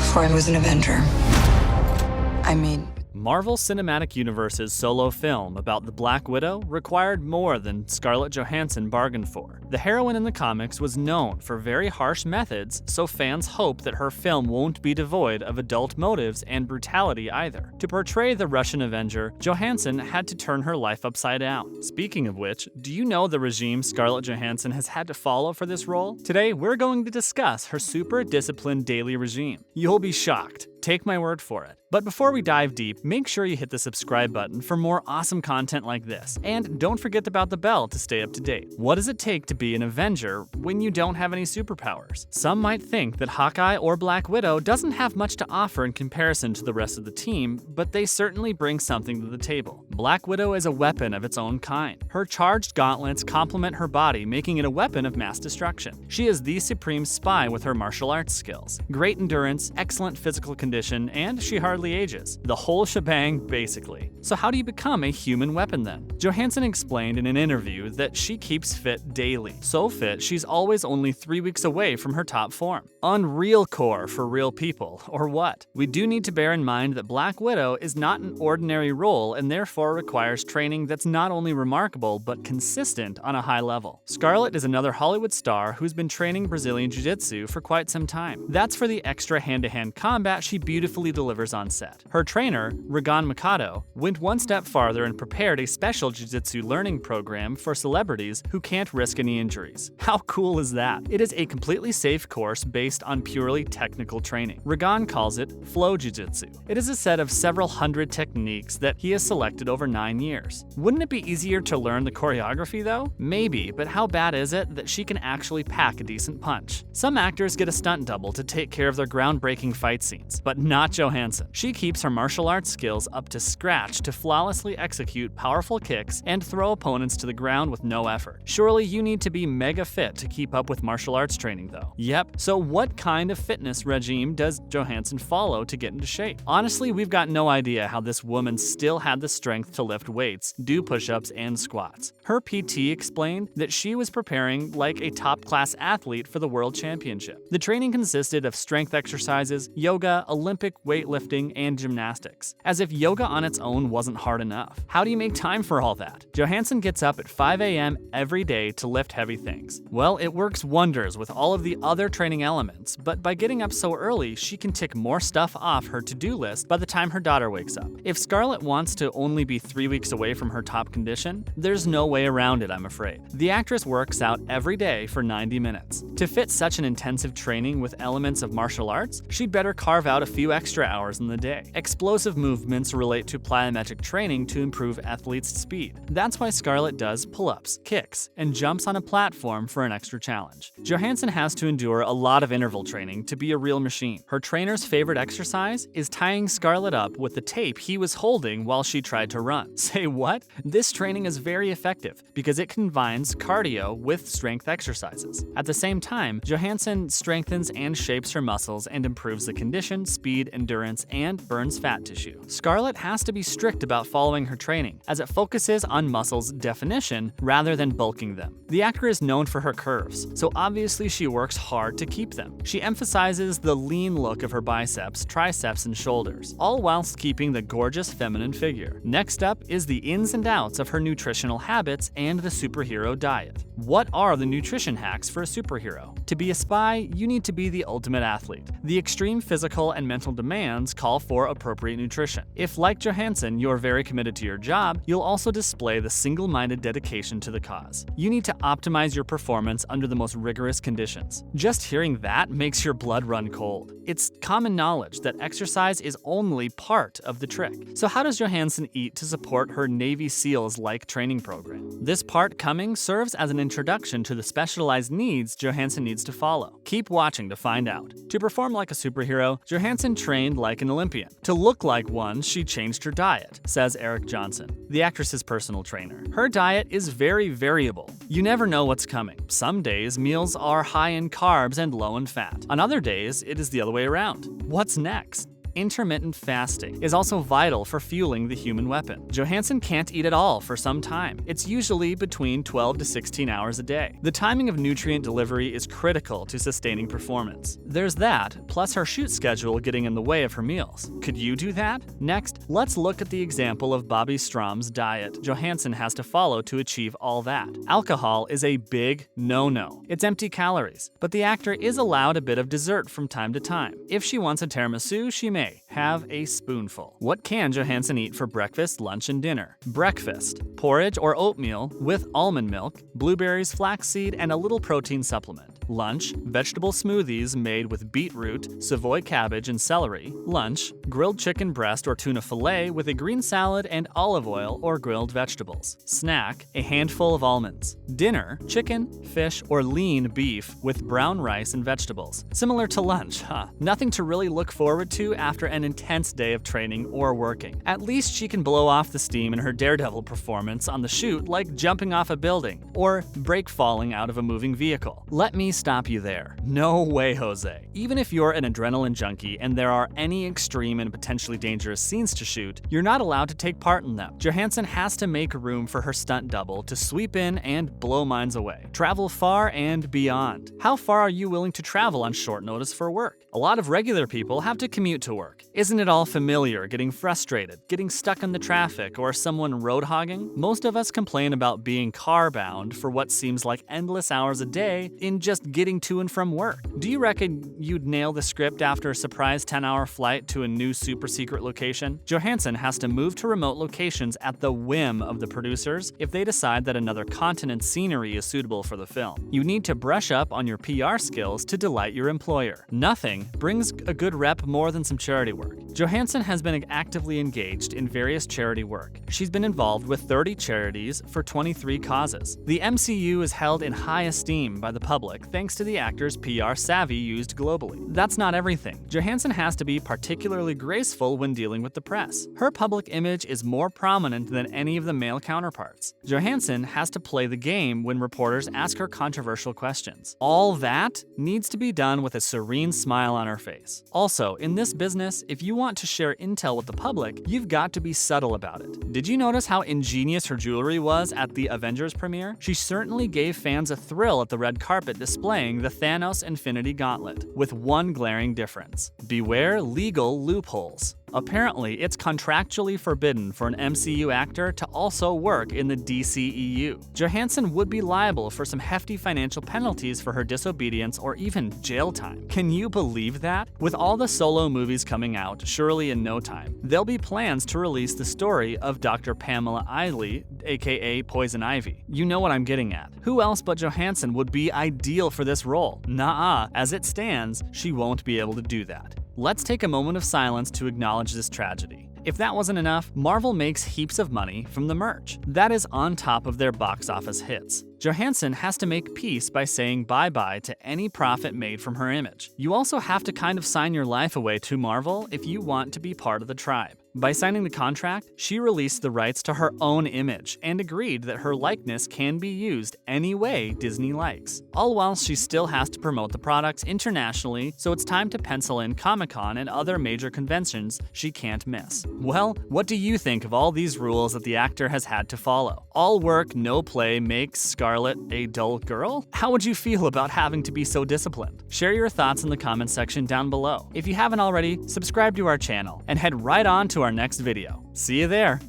before I was an Avenger. I made Marvel Cinematic Universe's solo film about the Black Widow required more than Scarlett Johansson bargained for. The heroine in the comics was known for very harsh methods, so fans hope that her film won't be devoid of adult motives and brutality either. To portray the Russian Avenger, Johansson had to turn her life upside down. Speaking of which, do you know the regime Scarlett Johansson has had to follow for this role? Today, we're going to discuss her super disciplined daily regime. You'll be shocked. Take my word for it. But before we dive deep, make sure you hit the subscribe button for more awesome content like this. And don't forget about the bell to stay up to date. What does it take to be an Avenger when you don't have any superpowers? Some might think that Hawkeye or Black Widow doesn't have much to offer in comparison to the rest of the team, but they certainly bring something to the table. Black Widow is a weapon of its own kind. Her charged gauntlets complement her body, making it a weapon of mass destruction. She is the supreme spy with her martial arts skills. Great endurance, excellent physical condition, and she hardly ages. The whole shebang, basically. So how do you become a human weapon then? Johansson explained in an interview that she keeps fit daily. So fit, she's always only 3 weeks away from her top form. Unreal core for real people, or what? We do need to bear in mind that Black Widow is not an ordinary role and therefore requires training that's not only remarkable but consistent on a high level. Scarlett is another Hollywood star who's been training Brazilian Jiu-Jitsu for quite some time. That's for the extra hand-to-hand combat she beautifully delivers on set. Her trainer, Rigon Mikado, went one step farther and prepared a special jiu-jitsu learning program for celebrities who can't risk any injuries. How cool is that? It is a completely safe course based on purely technical training. Rigon calls it flow jiu-jitsu. It is a set of several hundred techniques that he has selected over 9 years. Wouldn't it be easier to learn the choreography though? Maybe, but how bad is it that she can actually pack a decent punch? Some actors get a stunt double to take care of their groundbreaking fight scenes, but not Johansson. She keeps her martial arts skills up to scratch to flawlessly execute powerful kicks and throw opponents to the ground with no effort. Surely you need to be mega fit to keep up with martial arts training though. Yep, so what kind of fitness regime does Johansson follow to get into shape? Honestly, we've got no idea how this woman still had the strength to lift weights, do push-ups, and squats. Her PT explained that she was preparing like a top-class athlete for the World Championship. The training consisted of strength exercises, yoga, Olympic weightlifting, and gymnastics. As if yoga on its own wasn't hard enough. How do you make time for all that? Johansson gets up at 5 a.m. every day to lift heavy things. Well, it works wonders with all of the other training elements, but by getting up so early, she can tick more stuff off her to-do list by the time her daughter wakes up. If Scarlett wants to only be 3 weeks away from her top condition, there's no way around it, I'm afraid. The actress works out every day for 90 minutes. To fit such an intensive training with elements of martial arts, she'd better carve out a few extra hours in the day. Explosive movements relate to plyometric training to improve athletes' speed. That's why Scarlett does pull-ups, kicks, and jumps on a platform for an extra challenge. Johansson has to endure a lot of interval training to be a real machine. Her trainer's favorite exercise is tying Scarlett up with the tape he was holding while she tried to run. Say what? This training is very effective because it combines cardio with strength exercises. At the same time, Johansson strengthens and shapes her muscles and improves the condition, speed, endurance, and burns fat tissue. Scarlett has to be strict about following her training, as it focuses on muscles' definition rather than bulking them. The actor is known for her curves, so obviously she works hard to keep them. She emphasizes the lean look of her biceps, triceps, and shoulders, all whilst keeping the gorgeous feminine figure. Next up is the ins and outs of her nutritional habits and the superhero diet. What are the nutrition hacks for a superhero? To be a spy, you need to be the ultimate athlete. The extreme physical and mental demands call for appropriate nutrition. If, like Johansson, you're very committed to your job, you'll also display the single-minded dedication to the cause. You need to optimize your performance under the most rigorous conditions. Just hearing that makes your blood run cold. It's common knowledge that exercise is only part of the trick. So how does Johansson eat to support her Navy SEALs-like training program? This part coming serves as an introduction to the specialized needs Johansson needs to follow. Keep watching to find out. To perform like a superhero, Johansson trained like an Olympian. To look like one, she changed her diet, says Eric Johnson, the actress's personal trainer. Her diet is very variable. You never know what's coming. Some days, meals are high in carbs and low in fat. On other days, it is the other way around. What's next? Intermittent fasting is also vital for fueling the human weapon. Johansson can't eat at all for some time. It's usually between 12 to 16 hours a day. The timing of nutrient delivery is critical to sustaining performance. There's that, plus her shoot schedule getting in the way of her meals. Could you do that? Next, let's look at the example of Bobby Strom's diet Johansson has to follow to achieve all that. Alcohol is a big no-no. It's empty calories, but the actor is allowed a bit of dessert from time to time. If she wants a tiramisu, she may have a spoonful. What can Johansson eat for breakfast, lunch, and dinner? Breakfast: porridge or oatmeal with almond milk, blueberries, flaxseed, and a little protein supplement. Lunch: vegetable smoothies made with beetroot, Savoy cabbage, and celery. Lunch: grilled chicken breast or tuna fillet with a green salad and olive oil or grilled vegetables. Snack: a handful of almonds. Dinner: chicken, fish, or lean beef with brown rice and vegetables. Similar to lunch, huh? Nothing to really look forward to after an intense day of training or working. At least she can blow off the steam in her daredevil performance on the shoot, like jumping off a building or brake falling out of a moving vehicle. Let me stop you there. No way, Jose. Even if you're an adrenaline junkie and there are any extreme and potentially dangerous scenes to shoot, you're not allowed to take part in them. Johansson has to make room for her stunt double to sweep in and blow minds away. Travel far and beyond. How far are you willing to travel on short notice for work? A lot of regular people have to commute to work. Isn't it all familiar getting frustrated, getting stuck in the traffic, or someone road hogging? Most of us complain about being car-bound for what seems like endless hours a day in just getting to and from work. Do you reckon you'd nail the script after a surprise 10-hour flight to a new super-secret location? Johansson has to move to remote locations at the whim of the producers if they decide that another continent's scenery is suitable for the film. You need to brush up on your PR skills to delight your employer. Nothing brings a good rep more than some charity work. Johansson has been actively engaged in various charity work. She's been involved with 30 charities for 23 causes. The MCU is held in high esteem by the public thanks to the actor's PR savvy used globally. That's not everything. Johansson has to be particularly graceful when dealing with the press. Her public image is more prominent than any of the male counterparts. Johansson has to play the game when reporters ask her controversial questions. All that needs to be done with a serene smile on her face. Also, in this business, if you want to share intel with the public, you've got to be subtle about it. Did you notice how ingenious her jewelry was at the Avengers premiere? She certainly gave fans a thrill at the red carpet displaying the Thanos Infinity Gauntlet, with one glaring difference. Beware legal loopholes. Apparently, it's contractually forbidden for an MCU actor to also work in the DCEU. Johansson would be liable for some hefty financial penalties for her disobedience or even jail time. Can you believe that? With all the solo movies coming out, surely in no time, there'll be plans to release the story of Dr. Pamela Iley, aka Poison Ivy. You know what I'm getting at. Who else but Johansson would be ideal for this role? Nuh-uh. As it stands, she won't be able to do that. Let's take a moment of silence to acknowledge this tragedy. If that wasn't enough, Marvel makes heaps of money from the merch. That is on top of their box office hits. Johansson has to make peace by saying bye-bye to any profit made from her image. You also have to kind of sign your life away to Marvel if you want to be part of the tribe. By signing the contract, she released the rights to her own image and agreed that her likeness can be used any way Disney likes. All while she still has to promote the products internationally, so it's time to pencil in Comic-Con and other major conventions she can't miss. Well, what do you think of all these rules that the actor has had to follow? All work, no play makes Scarlett a dull girl? How would you feel about having to be so disciplined? Share your thoughts in the comment section down below. If you haven't already, subscribe to our channel and head right on to our next video. See you there!